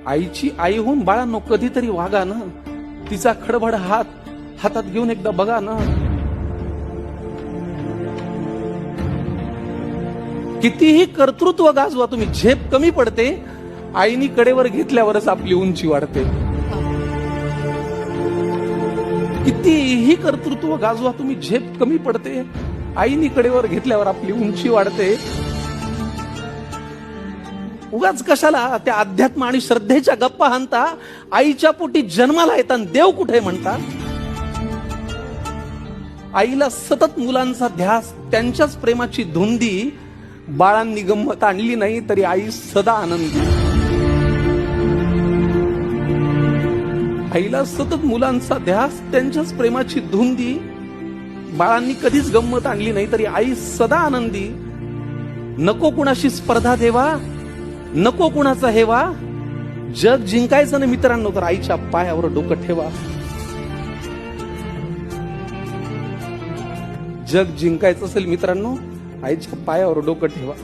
आईची आई होऊन बाळांनो कधीतरी वागा ना. तिचा खडबड हातात घेऊन एकदा बघा ना. कितीही कर्तृत्व गाजवा तुम्ही, झेप कमी पडते. आईनी कडेवर घेतल्यावरच आपली उंची वाढते. कितीही कर्तृत्व गाजवा तुम्ही, झेप कमी पडते. आईनी कडेवर घेतल्यावर आपली उंची वाढते. उगाच कशाला त्या अध्यात्म आणि श्रद्धेच्या गप्पा हाणता. आईच्या पोटी जन्माला येताना देव कुठे म्हणता. आईला सतत मुलांचा ध्यास, त्यांच्याच प्रेमाची धुंदी. बाळांनी गंमत आणली नाही तरी आई सदा आनंदी. आईला सतत मुलांचा ध्यास, त्यांच्याच प्रेमाची धुंदी. बाळांनी कधीच गंमत आणली नाही तरी आई सदा आनंदी. नको कुणाशी स्पर्धा देवा, नको कुणाचा हेवा. जग जिंकायचं ना मित्रांनो तर आईच्या पायावर डोकं ठेवा. जग जिंकायचं असेल मित्रांनो, आईच्या पायावर डोकं ठेवा.